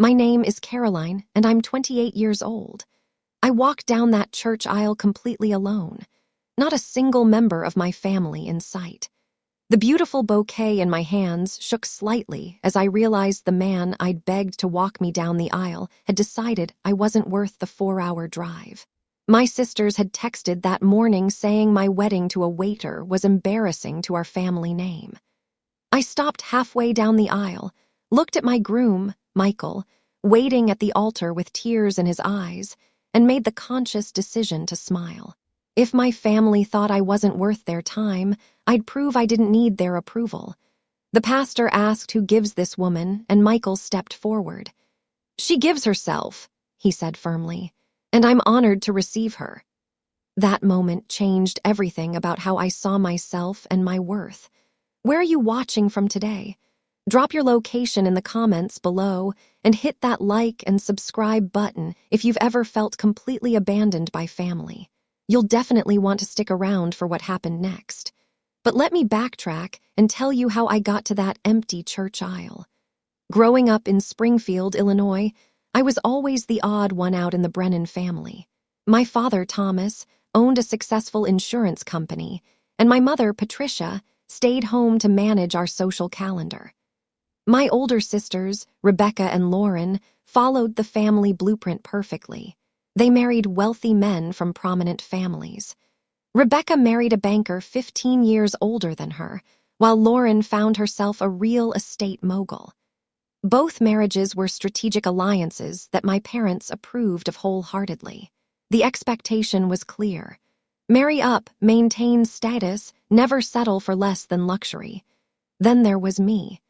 My name is Caroline, and I'm 28 years old. I walked down that church aisle completely alone. Not a single member of my family in sight. The beautiful bouquet in my hands shook slightly as I realized the man I'd begged to walk me down the aisle had decided I wasn't worth the 4-hour drive. My sisters had texted that morning saying my wedding to a waiter was embarrassing to our family name. I stopped halfway down the aisle, looked at my groom, Michael, waiting at the altar with tears in his eyes, and made the conscious decision to smile. If my family thought I wasn't worth their time, I'd prove I didn't need their approval. The pastor asked who gives this woman, and Michael stepped forward. "She gives herself," he said firmly, "and I'm honored to receive her." That moment changed everything about how I saw myself and my worth. Where are you watching from today? Drop your location in the comments below and hit that like and subscribe button if you've ever felt completely abandoned by family. You'll definitely want to stick around for what happened next. But let me backtrack and tell you how I got to that empty church aisle. Growing up in Springfield, Illinois, I was always the odd one out in the Brennan family. My father, Thomas, owned a successful insurance company, and my mother, Patricia, stayed home to manage our social calendar. My older sisters, Rebecca and Lauren, followed the family blueprint perfectly. They married wealthy men from prominent families. Rebecca married a banker 15 years older than her, while Lauren found herself a real estate mogul. Both marriages were strategic alliances that my parents approved of wholeheartedly. The expectation was clear. Marry up, maintain status, never settle for less than luxury. Then there was me.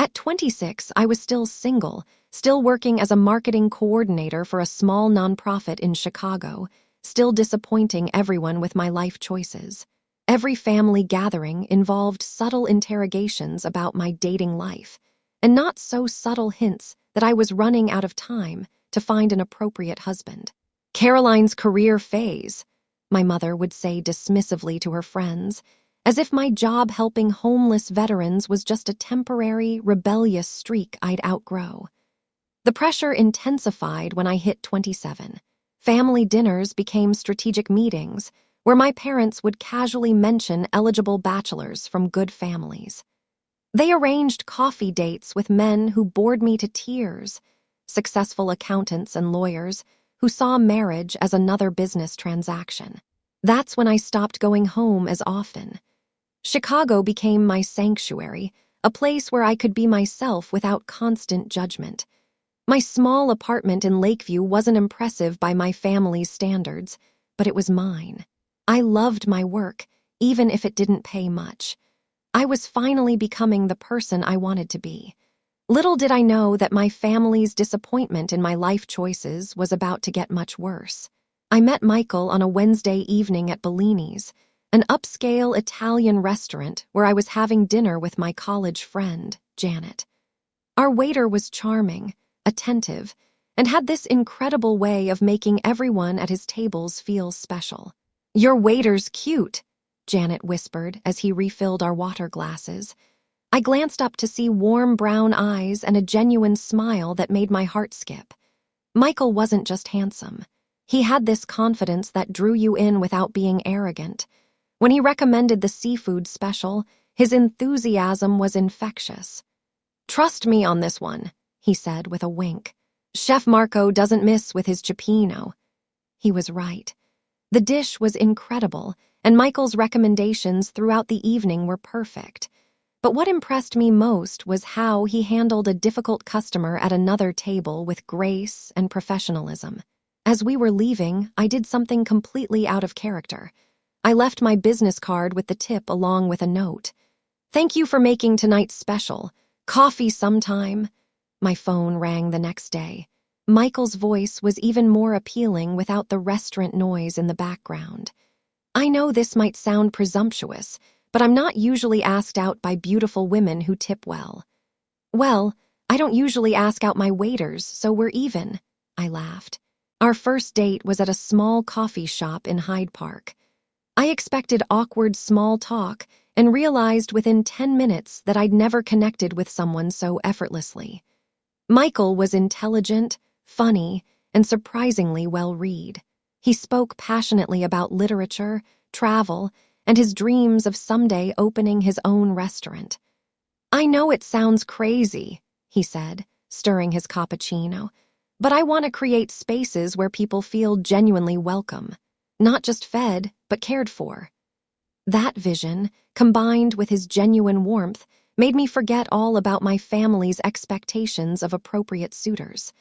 At 26, I was still single, still working as a marketing coordinator for a small nonprofit in Chicago, still disappointing everyone with my life choices. Every family gathering involved subtle interrogations about my dating life, and not so subtle hints that I was running out of time to find an appropriate husband. "Caroline's career phase," my mother would say dismissively to her friends, as if my job helping homeless veterans was just a temporary, rebellious streak I'd outgrow. The pressure intensified when I hit 27. Family dinners became strategic meetings where my parents would casually mention eligible bachelors from good families. They arranged coffee dates with men who bored me to tears, successful accountants and lawyers who saw marriage as another business transaction. That's when I stopped going home as often. Chicago became my sanctuary, a place where I could be myself without constant judgment. My small apartment in Lakeview wasn't impressive by my family's standards, but it was mine. I loved my work, even if it didn't pay much. I was finally becoming the person I wanted to be. Little did I know that my family's disappointment in my life choices was about to get much worse. I met Michael on a Wednesday evening at Bellini's, an upscale Italian restaurant where I was having dinner with my college friend, Janet. Our waiter was charming, attentive, and had this incredible way of making everyone at his tables feel special. "Your waiter's cute," Janet whispered as he refilled our water glasses. I glanced up to see warm brown eyes and a genuine smile that made my heart skip. Michael wasn't just handsome. He had this confidence that drew you in without being arrogant. When he recommended the seafood special, his enthusiasm was infectious. "Trust me on this one," he said with a wink. "Chef Marco doesn't miss with his cioppino." He was right. The dish was incredible, and Michael's recommendations throughout the evening were perfect. But what impressed me most was how he handled a difficult customer at another table with grace and professionalism. As we were leaving, I did something completely out of character. I left my business card with the tip along with a note. "Thank you for making tonight's special. Coffee sometime." My phone rang the next day. Michael's voice was even more appealing without the restaurant noise in the background. I know this might sound presumptuous, but I'm not usually asked out by beautiful women who tip well. "Well, I don't usually ask out my waiters, so we're even," I laughed. Our first date was at a small coffee shop in Hyde Park. I expected awkward small talk and realized within 10 minutes that I'd never connected with someone so effortlessly. Michael was intelligent, funny, and surprisingly well-read. He spoke passionately about literature, travel, and his dreams of someday opening his own restaurant. "I know it sounds crazy," he said, stirring his cappuccino, "but I want to create spaces where people feel genuinely welcome, not just fed, but cared for." That vision, combined with his genuine warmth, made me forget all about my family's expectations of appropriate suitors.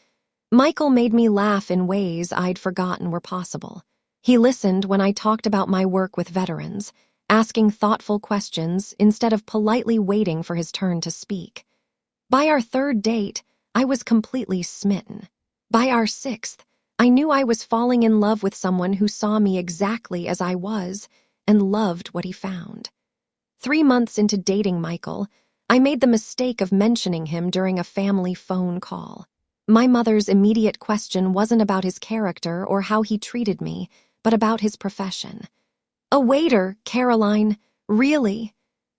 Michael made me laugh in ways I'd forgotten were possible. He listened when I talked about my work with veterans, asking thoughtful questions instead of politely waiting for his turn to speak. By our third date, I was completely smitten. By our sixth, I knew I was falling in love with someone who saw me exactly as I was and loved what he found. 3 months into dating Michael, I made the mistake of mentioning him during a family phone call. My mother's immediate question wasn't about his character or how he treated me, but about his profession. "A waiter, Caroline, really?"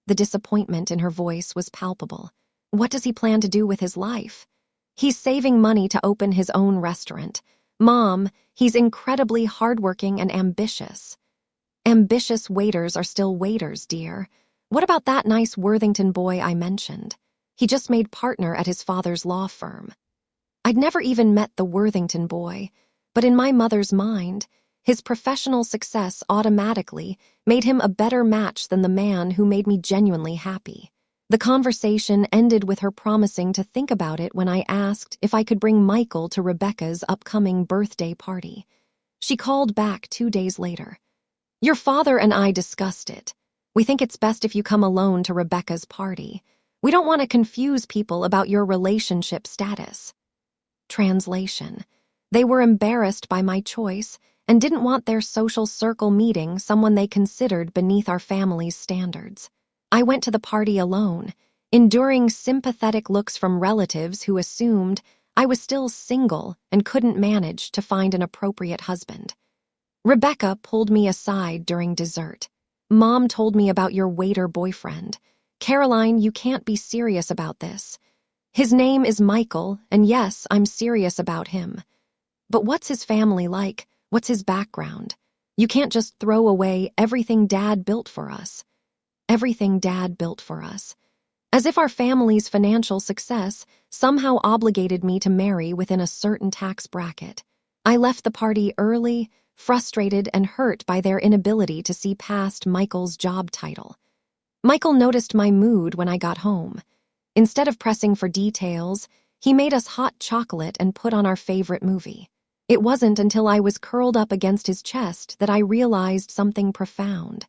The disappointment in her voice was palpable. "What does he plan to do with his life?" "He's saving money to open his own restaurant. Mom, he's incredibly hardworking and ambitious." "Ambitious waiters are still waiters, dear. What about that nice Worthington boy I mentioned? He just made partner at his father's law firm." I'd never even met the Worthington boy, but in my mother's mind, his professional success automatically made him a better match than the man who made me genuinely happy. The conversation ended with her promising to think about it when I asked if I could bring Michael to Rebecca's upcoming birthday party. She called back 2 days later. "Your father and I discussed it. We think it's best if you come alone to Rebecca's party. We don't want to confuse people about your relationship status." Translation: they were embarrassed by my choice and didn't want their social circle meeting someone they considered beneath our family's standards. I went to the party alone, enduring sympathetic looks from relatives who assumed I was still single and couldn't manage to find an appropriate husband. Rebecca pulled me aside during dessert. "Mom told me about your waiter boyfriend. Caroline, you can't be serious about this. His name is Michael, and yes, I'm serious about him. But what's his family like? What's his background? You can't just throw away everything Dad built for us." Everything Dad built for us. As if our family's financial success somehow obligated me to marry within a certain tax bracket. I left the party early, frustrated and hurt by their inability to see past Michael's job title. Michael noticed my mood when I got home. Instead of pressing for details, he made us hot chocolate and put on our favorite movie. It wasn't until I was curled up against his chest that I realized something profound.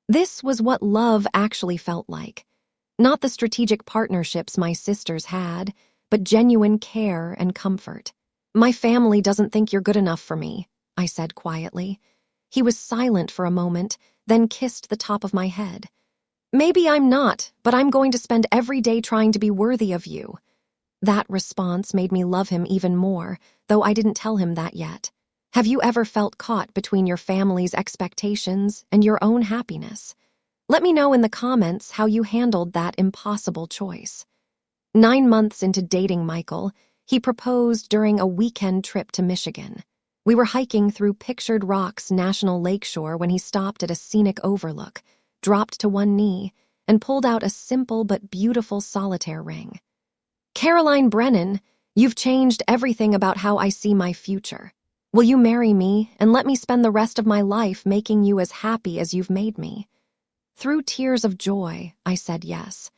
This was what love actually felt like. Not the strategic partnerships my sisters had, but genuine care and comfort. "My family doesn't think you're good enough for me," I said quietly. He was silent for a moment, then kissed the top of my head. "Maybe I'm not, but I'm going to spend every day trying to be worthy of you." That response made me love him even more, though I didn't tell him that yet. Have you ever felt caught between your family's expectations and your own happiness? Let me know in the comments how you handled that impossible choice. 9 months into dating Michael, he proposed during a weekend trip to Michigan. We were hiking through Pictured Rocks National Lakeshore when he stopped at a scenic overlook, dropped to one knee, and pulled out a simple but beautiful solitaire ring. "Caroline Brennan, you've changed everything about how I see my future. Will you marry me and let me spend the rest of my life making you as happy as you've made me?" Through tears of joy, I said yes.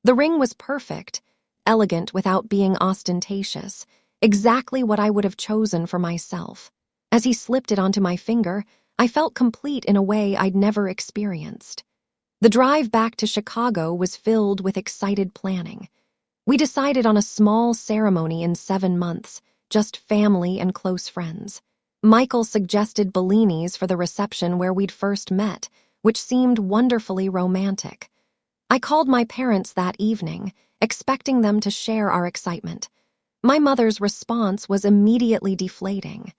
The ring was perfect, elegant without being ostentatious, exactly what I would have chosen for myself. As he slipped it onto my finger, I felt complete in a way I'd never experienced. The drive back to Chicago was filled with excited planning. We decided on a small ceremony in 7 months, just family and close friends. Michael suggested Bellini's for the reception where we'd first met, which seemed wonderfully romantic. I called my parents that evening, expecting them to share our excitement. My mother's response was immediately deflating.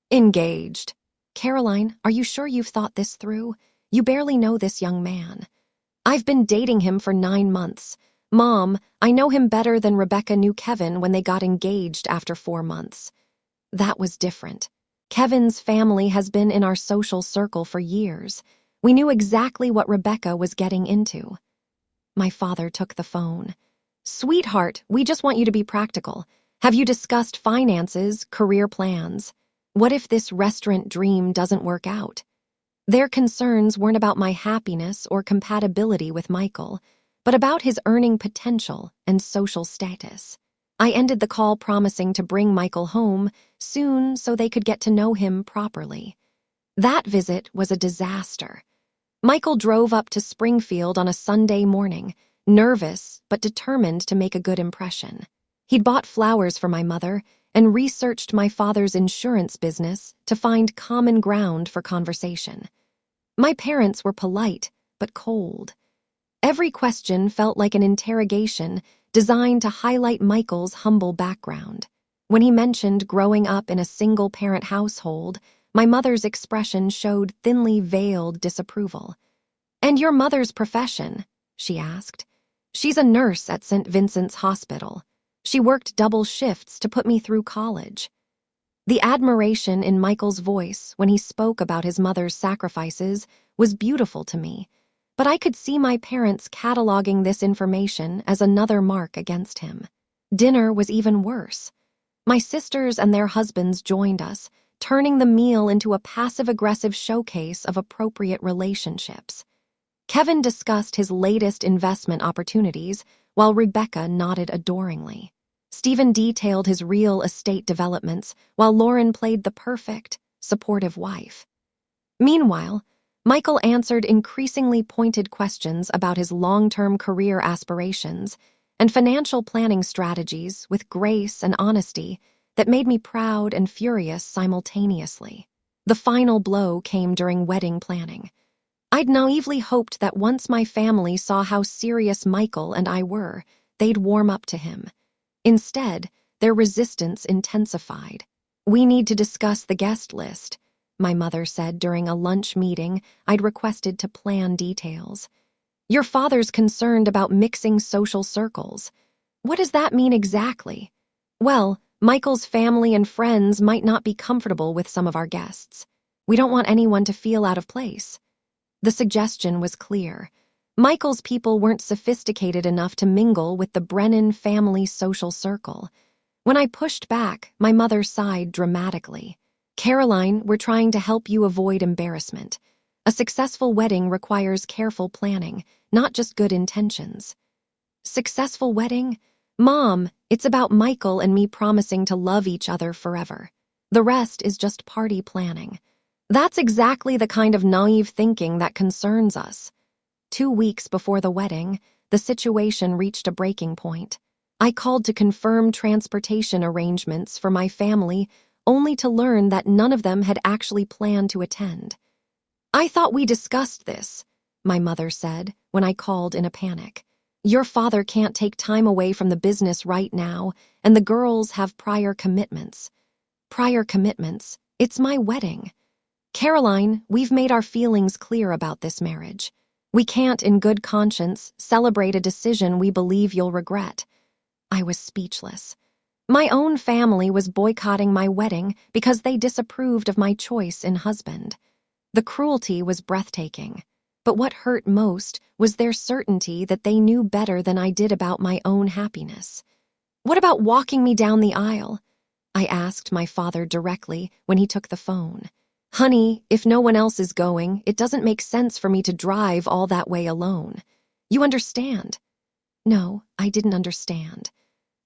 "Engaged. Caroline, are you sure you've thought this through? You barely know this young man." "I've been dating him for 9 months. "Mom, I know him better than Rebecca knew Kevin when they got engaged after 4 months." That was different. Kevin's family has been in our social circle for years. We knew exactly what Rebecca was getting into. My father took the phone. "Sweetheart, we just want you to be practical. Have you discussed finances, career plans? What if this restaurant dream doesn't work out?" Their concerns weren't about my happiness or compatibility with Michael, but about his earning potential and social status. I ended the call promising to bring Michael home soon so they could get to know him properly. That visit was a disaster. Michael drove up to Springfield on a Sunday morning, nervous but determined to make a good impression. He'd bought flowers for my mother and researched my father's insurance business to find common ground for conversation. My parents were polite but cold. Every question felt like an interrogation designed to highlight Michael's humble background. When he mentioned growing up in a single-parent household, my mother's expression showed thinly veiled disapproval. "And your mother's profession?" she asked. "She's a nurse at St. Vincent's Hospital. She worked double shifts to put me through college." The admiration in Michael's voice when he spoke about his mother's sacrifices was beautiful to me, but I could see my parents cataloging this information as another mark against him. Dinner was even worse. My sisters and their husbands joined us, turning the meal into a passive-aggressive showcase of appropriate relationships. Kevin discussed his latest investment opportunities, while Rebecca nodded adoringly. Stephen detailed his real estate developments, while Lauren played the perfect, supportive wife. Meanwhile, Michael answered increasingly pointed questions about his long-term career aspirations and financial planning strategies with grace and honesty that made me proud and furious simultaneously. The final blow came during wedding planning. I'd naively hoped that once my family saw how serious Michael and I were, they'd warm up to him. Instead, their resistance intensified. "We need to discuss the guest list," my mother said during a lunch meeting I'd requested to plan details. "Your father's concerned about mixing social circles." "What does that mean exactly?" "Well, Michael's family and friends might not be comfortable with some of our guests. We don't want anyone to feel out of place." The suggestion was clear. Michael's people weren't sophisticated enough to mingle with the Brennan family social circle. When I pushed back, my mother sighed dramatically. "Caroline, we're trying to help you avoid embarrassment. A successful wedding requires careful planning, not just good intentions." "Successful wedding? Mom, it's about Michael and me promising to love each other forever. The rest is just party planning." That's exactly the kind of naive thinking that concerns us. 2 weeks before the wedding, the situation reached a breaking point. I called to confirm transportation arrangements for my family, only to learn that none of them had actually planned to attend. "I thought we discussed this," my mother said when I called in a panic. "Your father can't take time away from the business right now, and the girls have prior commitments." "Prior commitments? It's my wedding." "Caroline, we've made our feelings clear about this marriage. We can't, in good conscience, celebrate a decision we believe you'll regret." I was speechless. My own family was boycotting my wedding because they disapproved of my choice in husband. The cruelty was breathtaking, but what hurt most was their certainty that they knew better than I did about my own happiness. "What about walking me down the aisle?" I asked my father directly when he took the phone. "Honey, if no one else is going, it doesn't make sense for me to drive all that way alone. You understand?" No, I didn't understand.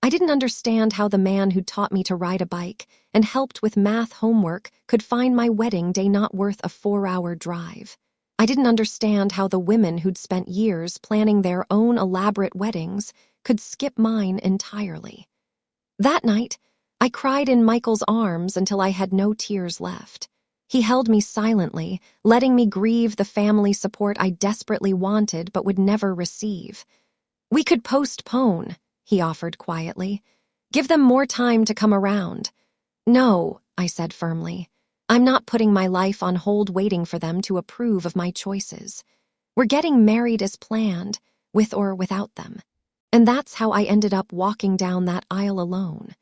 I didn't understand how the man who taught me to ride a bike and helped with math homework could find my wedding day not worth a 4-hour drive. I didn't understand how the women who'd spent years planning their own elaborate weddings could skip mine entirely. That night, I cried in Michael's arms until I had no tears left. He held me silently, letting me grieve the family support I desperately wanted but would never receive. "We could postpone," he offered quietly. "Give them more time to come around." "No," I said firmly. "I'm not putting my life on hold waiting for them to approve of my choices. We're getting married as planned, with or without them." And that's how I ended up walking down that aisle alone.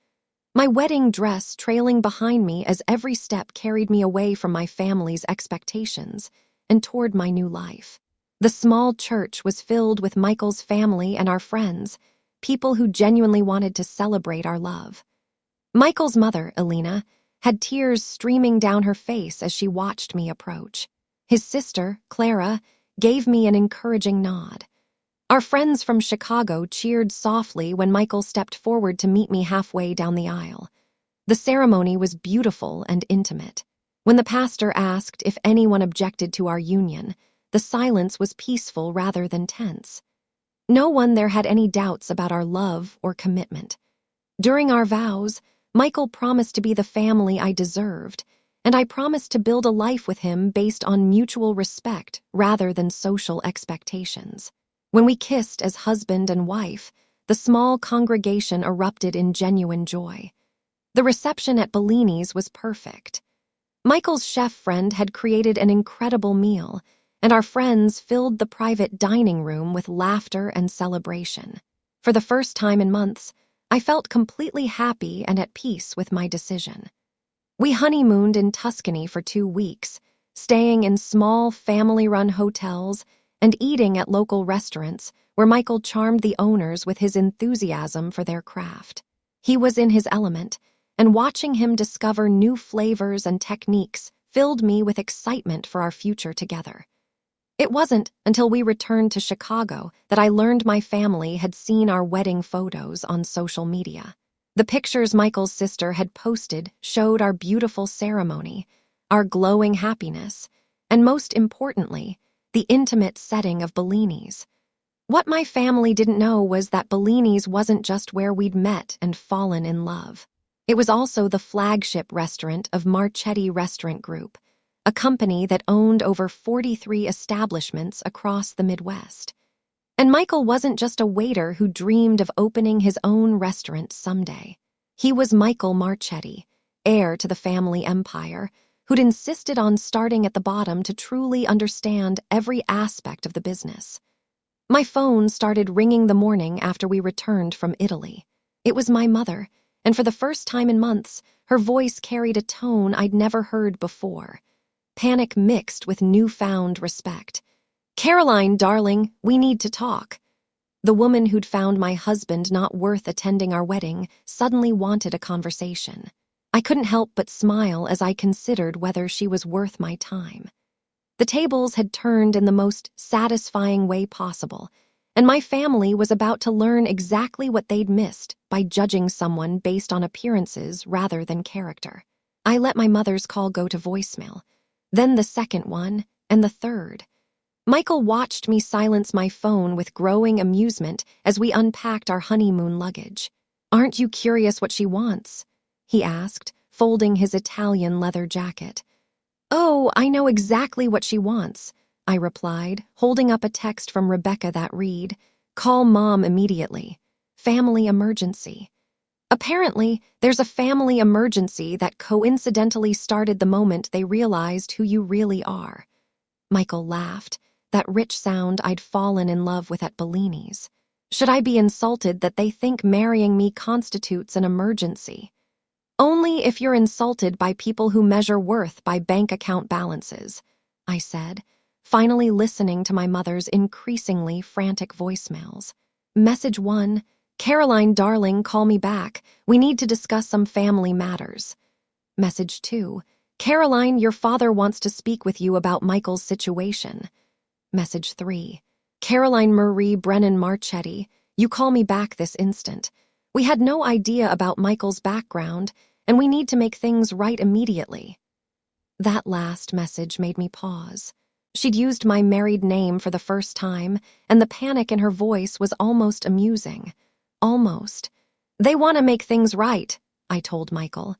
My wedding dress trailing behind me as every step carried me away from my family's expectations and toward my new life. The small church was filled with Michael's family and our friends, people who genuinely wanted to celebrate our love. Michael's mother, Elena, had tears streaming down her face as she watched me approach. His sister, Clara, gave me an encouraging nod. Our friends from Chicago cheered softly when Michael stepped forward to meet me halfway down the aisle. The ceremony was beautiful and intimate. When the pastor asked if anyone objected to our union, the silence was peaceful rather than tense. No one there had any doubts about our love or commitment. During our vows, Michael promised to be the family I deserved, and I promised to build a life with him based on mutual respect rather than social expectations. When we kissed as husband and wife, the small congregation erupted in genuine joy. The reception at Bellini's was perfect. Michael's chef friend had created an incredible meal, and our friends filled the private dining room with laughter and celebration. For the first time in months, I felt completely happy and at peace with my decision. We honeymooned in Tuscany for 2 weeks, staying in small family-run hotels and eating at local restaurants where Michael charmed the owners with his enthusiasm for their craft. He was in his element, and watching him discover new flavors and techniques filled me with excitement for our future together. It wasn't until we returned to Chicago that I learned my family had seen our wedding photos on social media. The pictures Michael's sister had posted showed our beautiful ceremony, our glowing happiness, and most importantly, the intimate setting of Bellini's. What my family didn't know was that Bellini's wasn't just where we'd met and fallen in love. It was also the flagship restaurant of Marchetti Restaurant Group, a company that owned over 43 establishments across the Midwest. And Michael wasn't just a waiter who dreamed of opening his own restaurant someday. He was Michael Marchetti, heir to the family empire, who'd insisted on starting at the bottom to truly understand every aspect of the business. My phone started ringing the morning after we returned from Italy. It was my mother, and for the first time in months, her voice carried a tone I'd never heard before. Panic mixed with newfound respect. "Caroline, darling, we need to talk." The woman who'd found my husband not worth attending our wedding suddenly wanted a conversation. I couldn't help but smile as I considered whether she was worth my time. The tables had turned in the most satisfying way possible, and my family was about to learn exactly what they'd missed by judging someone based on appearances rather than character. I let my mother's call go to voicemail, then the second one, and the third. Michael watched me silence my phone with growing amusement as we unpacked our honeymoon luggage. "Aren't you curious what she wants?" he asked, folding his Italian leather jacket. "Oh, I know exactly what she wants," I replied, holding up a text from Rebecca that read, "Call Mom immediately. Family emergency." Apparently, there's a family emergency that coincidentally started the moment they realized who you really are. Michael laughed, that rich sound I'd fallen in love with at Bellini's. Should I be insulted that they think marrying me constitutes an emergency? "Only if you're insulted by people who measure worth by bank account balances," I said, finally listening to my mother's increasingly frantic voicemails. Message 1, "Caroline, darling, call me back. We need to discuss some family matters." Message 2, "Caroline, your father wants to speak with you about Michael's situation." Message 3, "Caroline Marie Brennan Marchetti, you call me back this instant. We had no idea about Michael's background, and we need to make things right immediately." That last message made me pause. She'd used my married name for the first time, and the panic in her voice was almost amusing. Almost. "They want to make things right," I told Michael.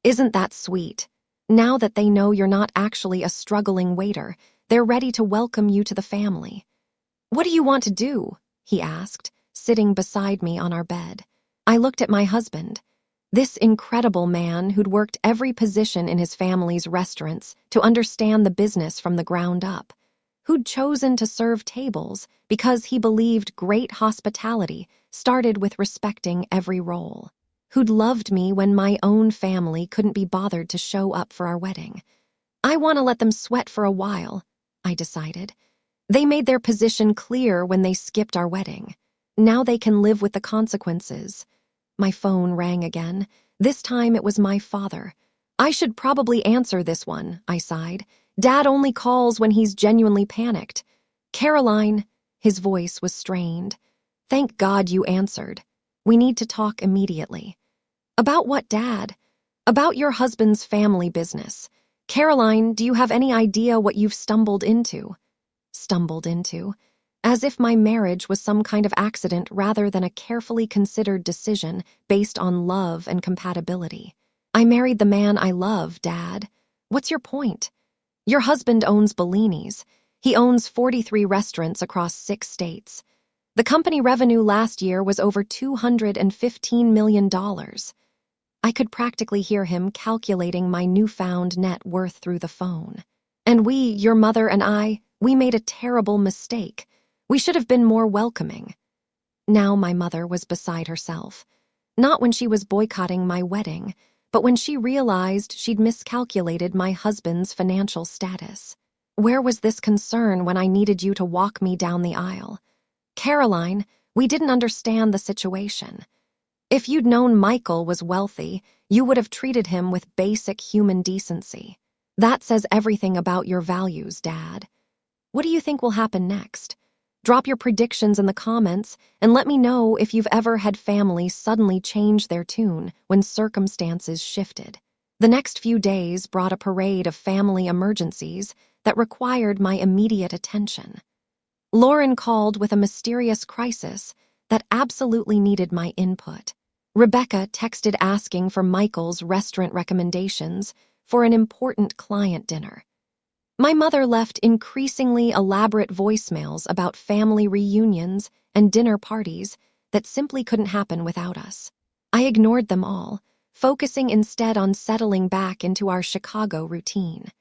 "Isn't that sweet? Now that they know you're not actually a struggling waiter, they're ready to welcome you to the family." "What do you want to do?" he asked, sitting beside me on our bed. I looked at my husband. This incredible man who'd worked every position in his family's restaurants to understand the business from the ground up. who'd chosen to serve tables because he believed great hospitality started with respecting every role, who'd loved me when my own family couldn't be bothered to show up for our wedding. I want to let them sweat for a while, I decided. They made their position clear when they skipped our wedding. Now they can live with the consequences. My phone rang again. This time it was my father. I should probably answer this one, I sighed. Dad only calls when he's genuinely panicked. Caroline, his voice was strained. Thank God you answered. We need to talk immediately. About what, Dad? About your husband's family business. Caroline, do you have any idea what you've stumbled into? Stumbled into? As if my marriage was some kind of accident rather than a carefully considered decision based on love and compatibility. I married the man I love, Dad. What's your point? Your husband owns Bellini's. He owns 43 restaurants across 6 states. The company revenue last year was over $215 million. I could practically hear him calculating my newfound net worth through the phone. And we, your mother and I, we made a terrible mistake. We should have been more welcoming. Now my mother was beside herself. Not when she was boycotting my wedding, but when she realized she'd miscalculated my husband's financial status. Where was this concern when I needed you to walk me down the aisle? Caroline, we didn't understand the situation. If you'd known Michael was wealthy, you would have treated him with basic human decency. That says everything about your values, Dad. What do you think will happen next? Drop your predictions in the comments and let me know if you've ever had family suddenly change their tune when circumstances shifted. The next few days brought a parade of family emergencies that required my immediate attention. Lauren called with a mysterious crisis that absolutely needed my input. Rebecca texted asking for Michael's restaurant recommendations for an important client dinner. My mother left increasingly elaborate voicemails about family reunions and dinner parties that simply couldn't happen without us. I ignored them all, focusing instead on settling back into our Chicago routine.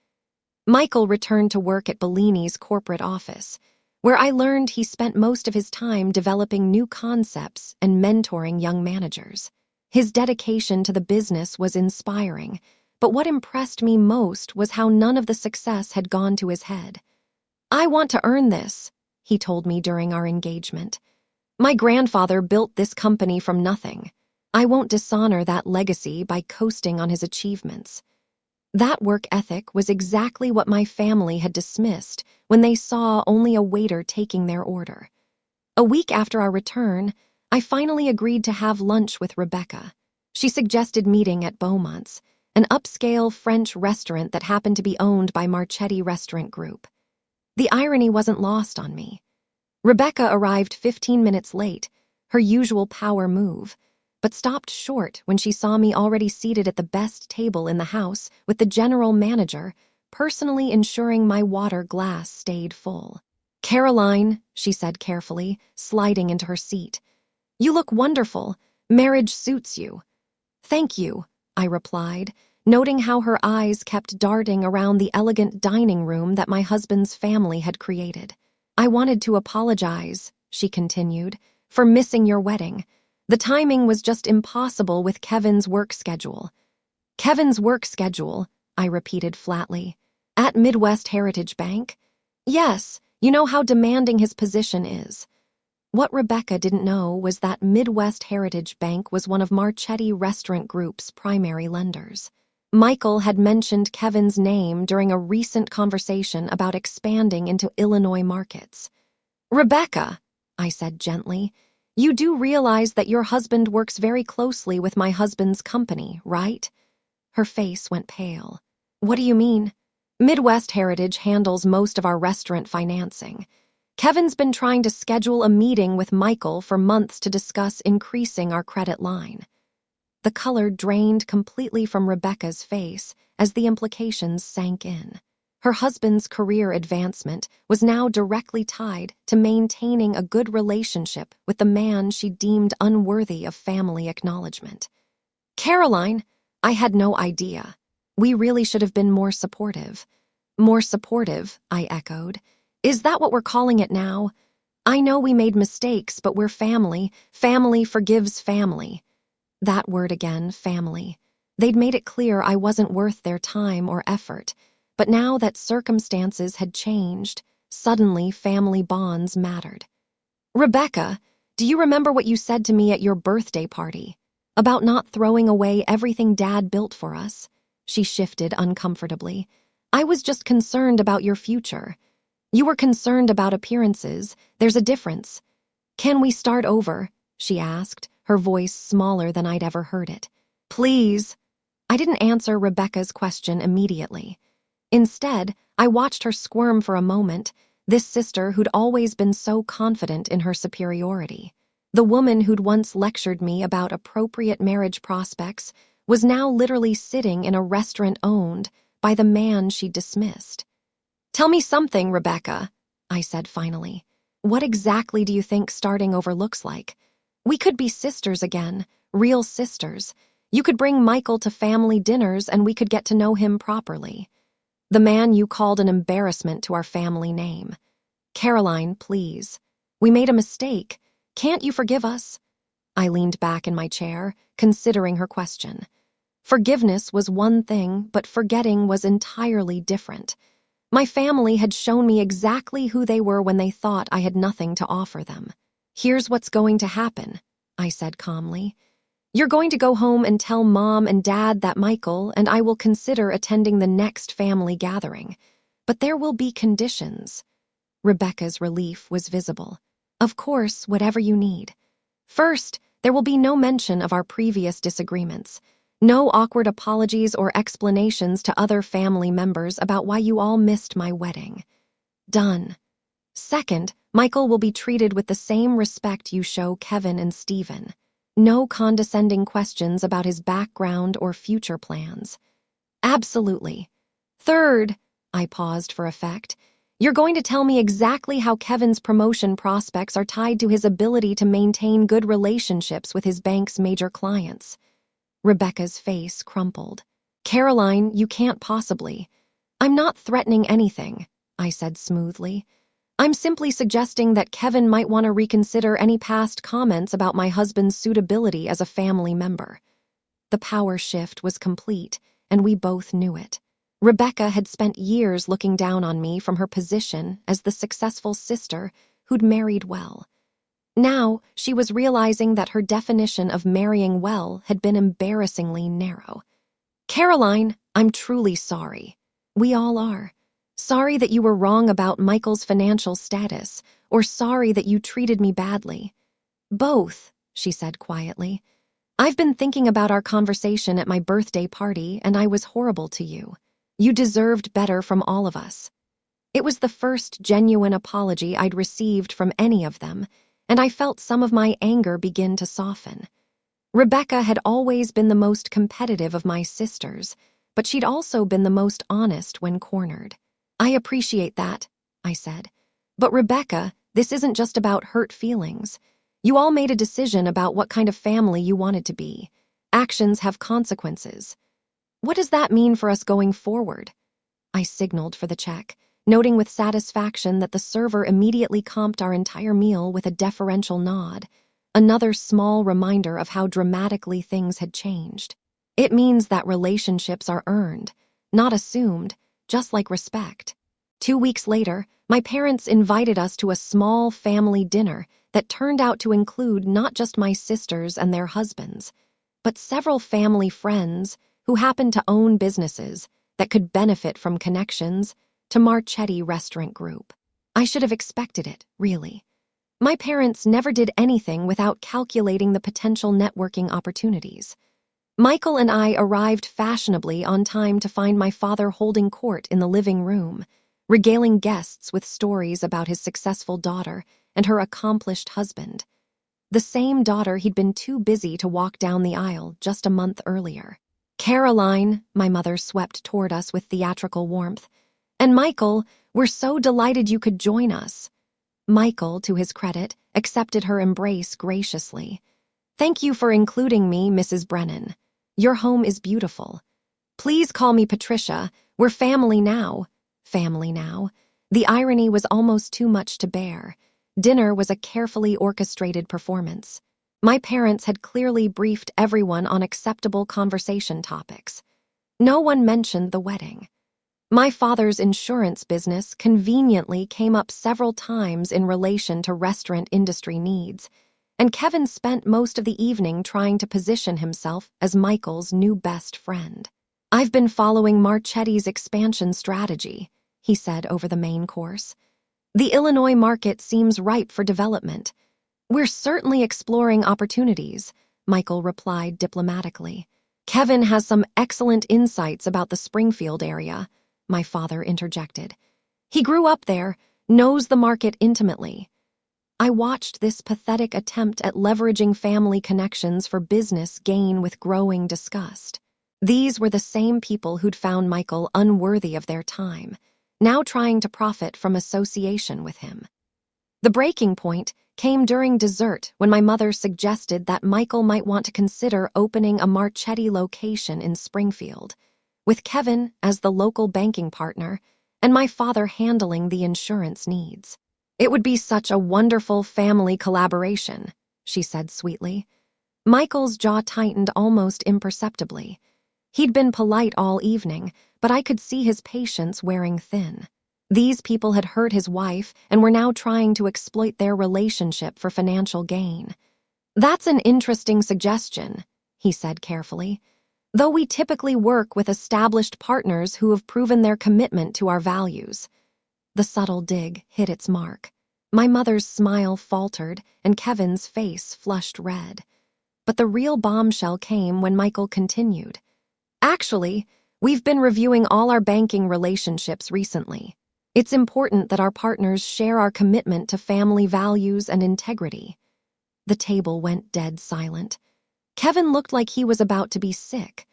Michael returned to work at Bellini's corporate office, where I learned he spent most of his time developing new concepts and mentoring young managers. His dedication to the business was inspiring, but what impressed me most was how none of the success had gone to his head. I want to earn this, he told me during our engagement. My grandfather built this company from nothing. I won't dishonor that legacy by coasting on his achievements. That work ethic was exactly what my family had dismissed when they saw only a waiter taking their order. A week after our return, I finally agreed to have lunch with Rebecca. She suggested meeting at Beaumont's, an upscale French restaurant that happened to be owned by Marchetti Restaurant Group. The irony wasn't lost on me. Rebecca arrived 15 minutes late, her usual power move, but stopped short when she saw me already seated at the best table in the house with the general manager, personally ensuring my water glass stayed full. Caroline, she said carefully, sliding into her seat. You look wonderful. Marriage suits you. Thank you, I replied, noting how her eyes kept darting around the elegant dining room that my husband's family had created. I wanted to apologize, she continued, for missing your wedding. The timing was just impossible with Kevin's work schedule. Kevin's work schedule, I repeated flatly. At Midwest Heritage Bank? Yes, you know how demanding his position is. What Rebecca didn't know was that Midwest Heritage Bank was one of Marchetti Restaurant Group's primary lenders. Michael had mentioned Kevin's name during a recent conversation about expanding into Illinois markets. Rebecca, I said gently, you do realize that your husband works very closely with my husband's company, right? Her face went pale. What do you mean? Midwest Heritage handles most of our restaurant financing. Kevin's been trying to schedule a meeting with Michael for months to discuss increasing our credit line. The color drained completely from Rebecca's face as the implications sank in. Her husband's career advancement was now directly tied to maintaining a good relationship with the man she deemed unworthy of family acknowledgement. Caroline, I had no idea. We really should have been more supportive. More supportive, I echoed. Is that what we're calling it now? I know we made mistakes, but we're family. Family forgives family. That word again, family. They'd made it clear I wasn't worth their time or effort. But now that circumstances had changed, suddenly family bonds mattered. Rebecca, do you remember what you said to me at your birthday party? About not throwing away everything Dad built for us? She shifted uncomfortably. I was just concerned about your future. You were concerned about appearances. There's a difference. Can we start over? She asked, her voice smaller than I'd ever heard it. Please. I didn't answer Rebecca's question immediately. Instead, I watched her squirm for a moment, this sister who'd always been so confident in her superiority. The woman who'd once lectured me about appropriate marriage prospects was now literally sitting in a restaurant owned by the man she dismissed. Tell me something, Rebecca, I said finally. What exactly do you think starting over looks like? We could be sisters again, real sisters. You could bring Michael to family dinners and we could get to know him properly. The man you called an embarrassment to our family name. Caroline, please. We made a mistake. Can't you forgive us? I leaned back in my chair, considering her question. Forgiveness was one thing, but forgetting was entirely different. My family had shown me exactly who they were when they thought I had nothing to offer them. Here's what's going to happen, I said calmly. You're going to go home and tell Mom and Dad that Michael and I will consider attending the next family gathering. But there will be conditions. Rebecca's relief was visible. Of course, whatever you need. First, there will be no mention of our previous disagreements. No awkward apologies or explanations to other family members about why you all missed my wedding. Done. Second, Michael will be treated with the same respect you show Kevin and Stephen. No condescending questions about his background or future plans. Absolutely. Third, I paused for effect, you're going to tell me exactly how Kevin's promotion prospects are tied to his ability to maintain good relationships with his bank's major clients. Rebecca's face crumpled. Caroline, you can't possibly. I'm not threatening anything, I said smoothly. I'm simply suggesting that Kevin might want to reconsider any past comments about my husband's suitability as a family member. The power shift was complete, and we both knew it. Rebecca had spent years looking down on me from her position as the successful sister who'd married well. Now, she was realizing that her definition of marrying well had been embarrassingly narrow. Caroline, I'm truly sorry. We all are. Sorry that you were wrong about Michael's financial status, or sorry that you treated me badly. Both, she said quietly. I've been thinking about our conversation at my birthday party, and I was horrible to you. You deserved better from all of us. It was the first genuine apology I'd received from any of them, and I felt some of my anger begin to soften. Rebecca had always been the most competitive of my sisters, but she'd also been the most honest when cornered. I appreciate that, I said. But Rebecca, this isn't just about hurt feelings. You all made a decision about what kind of family you wanted to be. Actions have consequences. What does that mean for us going forward? I signaled for the check, noting with satisfaction that the server immediately comped our entire meal with a deferential nod, another small reminder of how dramatically things had changed. It means that relationships are earned, not assumed, just like respect. 2 weeks later, my parents invited us to a small family dinner that turned out to include not just my sisters and their husbands, but several family friends who happened to own businesses that could benefit from connections to Marchetti Restaurant Group. I should have expected it, really. My parents never did anything without calculating the potential networking opportunities. Michael and I arrived fashionably on time to find my father holding court in the living room, regaling guests with stories about his successful daughter and her accomplished husband. The same daughter he'd been too busy to walk down the aisle just a month earlier. Caroline, my mother swept toward us with theatrical warmth. And Michael, we're so delighted you could join us. Michael, to his credit, accepted her embrace graciously. Thank you for including me, Mrs. Brennan. Your home is beautiful. Please call me Patricia. We're family now. Family now. The irony was almost too much to bear. Dinner was a carefully orchestrated performance. My parents had clearly briefed everyone on acceptable conversation topics. No one mentioned the wedding. My father's insurance business conveniently came up several times in relation to restaurant industry needs, and Kevin spent most of the evening trying to position himself as Michael's new best friend. "I've been following Marchetti's expansion strategy," he said over the main course. "The Illinois market seems ripe for development. We're certainly exploring opportunities," Michael replied diplomatically. "Kevin has some excellent insights about the Springfield area," my father interjected. "He grew up there, knows the market intimately." I watched this pathetic attempt at leveraging family connections for business gain with growing disgust. These were the same people who'd found Michael unworthy of their time, now trying to profit from association with him. The breaking point came during dessert when my mother suggested that Michael might want to consider opening a Marchetti location in Springfield, with Kevin as the local banking partner and my father handling the insurance needs. "It would be such a wonderful family collaboration," she said sweetly. Michael's jaw tightened almost imperceptibly. He'd been polite all evening, but I could see his patience wearing thin. These people had hurt his wife and were now trying to exploit their relationship for financial gain. "That's an interesting suggestion," he said carefully. "Though we typically work with established partners who have proven their commitment to our values." The subtle dig hit its mark. My mother's smile faltered and Kevin's face flushed red. But the real bombshell came when Michael continued. "Actually, we've been reviewing all our banking relationships recently. It's important that our partners share our commitment to family values and integrity." The table went dead silent. Kevin looked like he was about to be sick.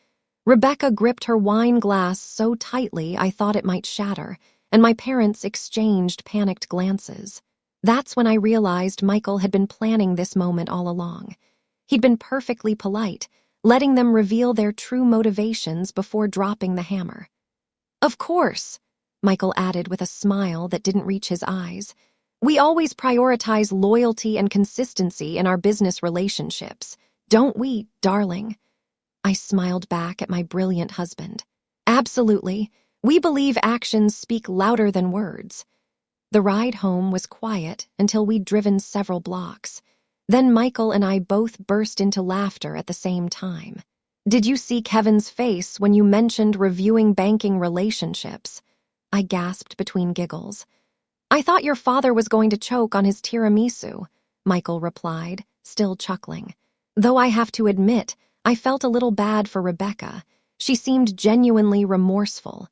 Rebecca gripped her wine glass so tightly I thought it might shatter, and my parents exchanged panicked glances. That's when I realized Michael had been planning this moment all along. He'd been perfectly polite, letting them reveal their true motivations before dropping the hammer. "Of course," Michael added with a smile that didn't reach his eyes. "We always prioritize loyalty and consistency in our business relationships, don't we, darling?" I smiled back at my brilliant husband. "Absolutely. We believe actions speak louder than words." The ride home was quiet until we'd driven several blocks. Then Michael and I both burst into laughter at the same time. "Did you see Kevin's face when you mentioned reviewing banking relationships?" I gasped between giggles. "I thought your father was going to choke on his tiramisu," Michael replied, still chuckling. Though I have to admit, I felt a little bad for Rebecca. She seemed genuinely remorseful.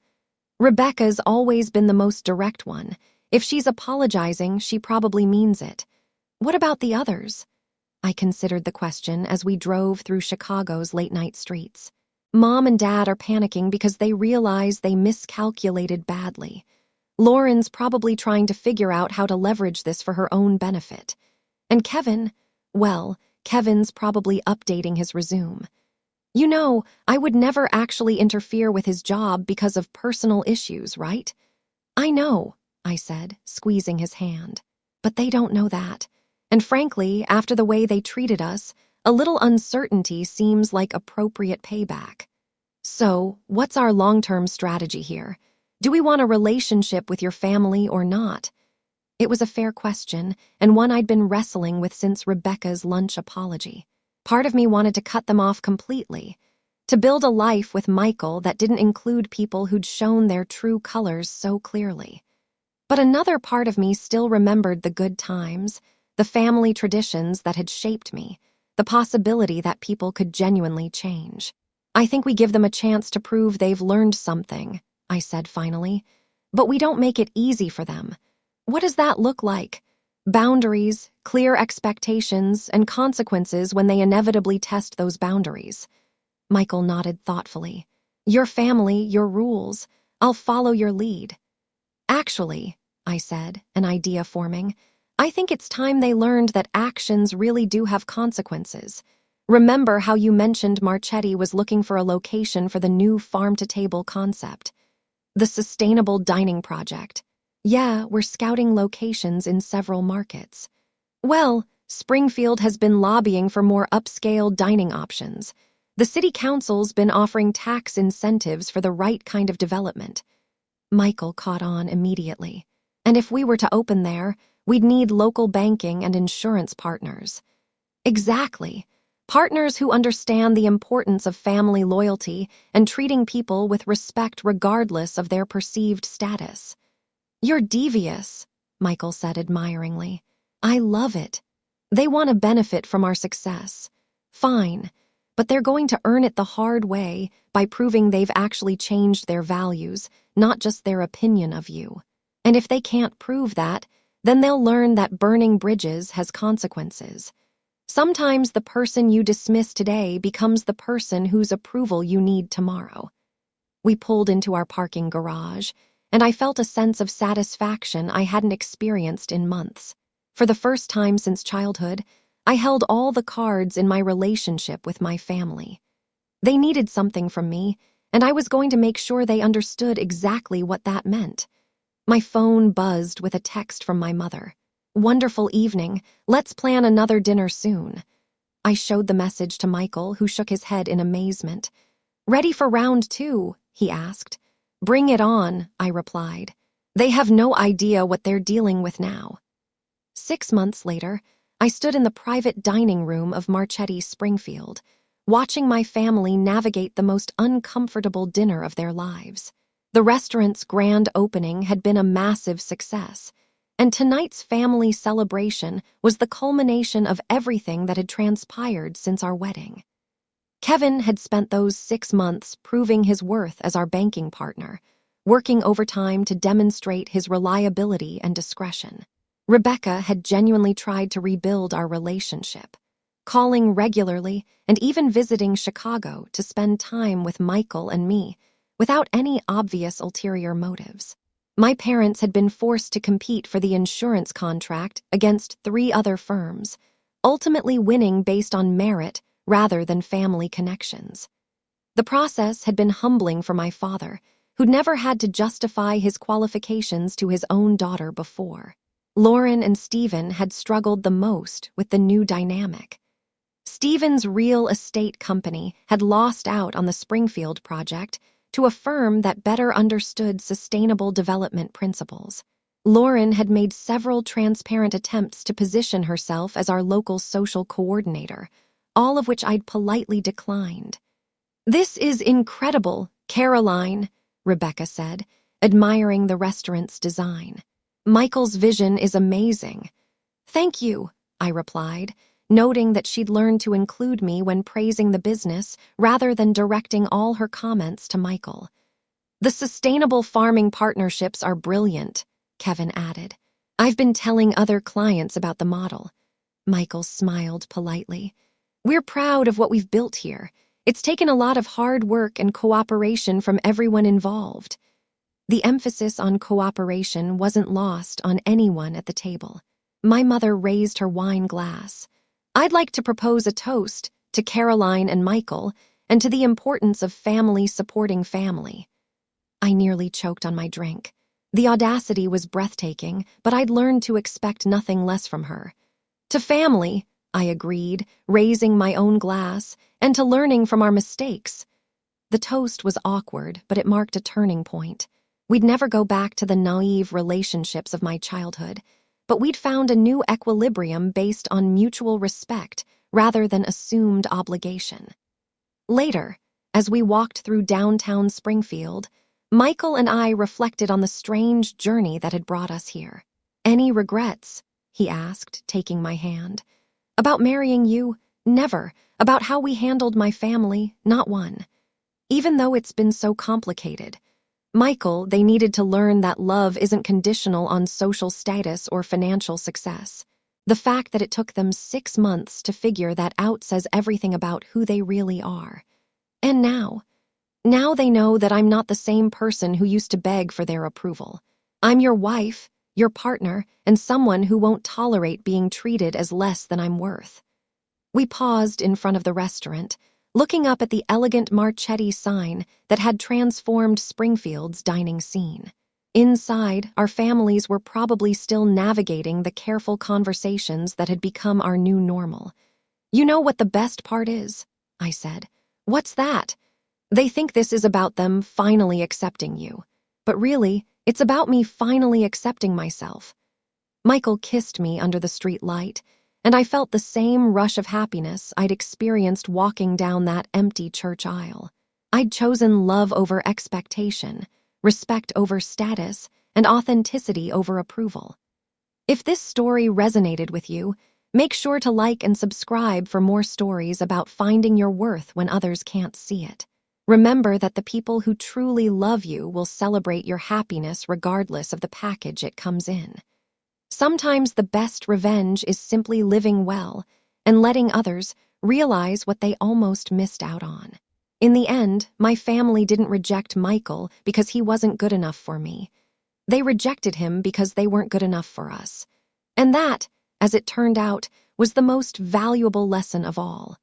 Rebecca's always been the most direct one. If she's apologizing, she probably means it. What about the others? I considered the question as we drove through Chicago's late-night streets. Mom and Dad are panicking because they realize they miscalculated badly. Lauren's probably trying to figure out how to leverage this for her own benefit. And Kevin, well, Kevin's probably updating his resume. "You know, I would never actually interfere with his job because of personal issues, right?" "I know," I said, squeezing his hand. "But they don't know that. And frankly, after the way they treated us, a little uncertainty seems like appropriate payback." "So, what's our long-term strategy here? Do we want a relationship with your family or not?" It was a fair question, and one I'd been wrestling with since Rebecca's lunch apology. Part of me wanted to cut them off completely, to build a life with Michael that didn't include people who'd shown their true colors so clearly. But another part of me still remembered the good times, the family traditions that had shaped me, the possibility that people could genuinely change. "I think we give them a chance to prove they've learned something," I said finally. "But we don't make it easy for them. What does that look like? Boundaries, clear expectations, and consequences when they inevitably test those boundaries." Michael nodded thoughtfully. "Your family, your rules. I'll follow your lead." "Actually," I said, an idea forming, "I think it's time they learned that actions really do have consequences. Remember how you mentioned Marchetti was looking for a location for the new farm-to-table concept? The sustainable dining project. Yeah, we're scouting locations in several markets. Well, Springfield has been lobbying for more upscale dining options. The city council's been offering tax incentives for the right kind of development. Michael caught on immediately. And if we were to open there, we'd need local banking and insurance partners. Exactly. Partners who understand the importance of family loyalty and treating people with respect regardless of their perceived status. You're devious, Michael said admiringly. I love it. They want to benefit from our success. Fine, but they're going to earn it the hard way by proving they've actually changed their values, not just their opinion of you. And if they can't prove that, then they'll learn that burning bridges has consequences. Sometimes the person you dismiss today becomes the person whose approval you need tomorrow. We pulled into our parking garage, and I felt a sense of satisfaction I hadn't experienced in months. For the first time since childhood, I held all the cards in my relationship with my family. They needed something from me, and I was going to make sure they understood exactly what that meant. My phone buzzed with a text from my mother. Wonderful evening. Let's plan another dinner soon. I showed the message to Michael, who shook his head in amazement. Ready for round 2? He asked. Bring it on, I replied. They have no idea what they're dealing with now. 6 months later, I stood in the private dining room of Marchetti Springfield, watching my family navigate the most uncomfortable dinner of their lives. The restaurant's grand opening had been a massive success, and tonight's family celebration was the culmination of everything that had transpired since our wedding. Kevin had spent those 6 months proving his worth as our banking partner, working overtime to demonstrate his reliability and discretion. Rebecca had genuinely tried to rebuild our relationship, calling regularly and even visiting Chicago to spend time with Michael and me without any obvious ulterior motives. My parents had been forced to compete for the insurance contract against 3 other firms, ultimately winning based on merit rather than family connections. The process had been humbling for my father, who'd never had to justify his qualifications to his own daughter before. Lauren and Stephen had struggled the most with the new dynamic. Stephen's real estate company had lost out on the Springfield project to a firm that better understood sustainable development principles. Lauren had made several transparent attempts to position herself as our local social coordinator, all of which I'd politely declined. This is incredible, Caroline, Rebecca said, admiring the restaurant's design. Michael's vision is amazing. Thank you, I replied, noting that she'd learned to include me when praising the business rather than directing all her comments to Michael. The sustainable farming partnerships are brilliant, Kevin added. I've been telling other clients about the model. Michael smiled politely. We're proud of what we've built here. It's taken a lot of hard work and cooperation from everyone involved. The emphasis on cooperation wasn't lost on anyone at the table. My mother raised her wine glass. I'd like to propose a toast to Caroline and Michael and to the importance of family supporting family. I nearly choked on my drink. The audacity was breathtaking, but I'd learned to expect nothing less from her. To family, I agreed, raising my own glass, and to learning from our mistakes. The toast was awkward, but it marked a turning point. We'd never go back to the naive relationships of my childhood, but we'd found a new equilibrium based on mutual respect rather than assumed obligation. Later, as we walked through downtown Springfield, Michael and I reflected on the strange journey that had brought us here. Any regrets? He asked, taking my hand. About marrying you? Never. About how we handled my family? Not one. Even though it's been so complicated. Michael, they needed to learn that love isn't conditional on social status or financial success. The fact that it took them 6 months to figure that out says everything about who they really are. And now they know that I'm not the same person who used to beg for their approval. I'm your wife, your partner, and someone who won't tolerate being treated as less than I'm worth. We paused in front of the restaurant, looking up at the elegant Marchetti sign that had transformed Springfield's dining scene. Inside, our families were probably still navigating the careful conversations that had become our new normal. "You know what the best part is?" I said. "What's that?" "They think this is about them finally accepting you. But really, it's about me finally accepting myself." Michael kissed me under the street light, and I felt the same rush of happiness I'd experienced walking down that empty church aisle. I'd chosen love over expectation, respect over status, and authenticity over approval. If this story resonated with you, make sure to like and subscribe for more stories about finding your worth when others can't see it. Remember that the people who truly love you will celebrate your happiness regardless of the package it comes in. Sometimes the best revenge is simply living well and letting others realize what they almost missed out on. In the end, my family didn't reject Michael because he wasn't good enough for me. They rejected him because they weren't good enough for us. And that, as it turned out, was the most valuable lesson of all.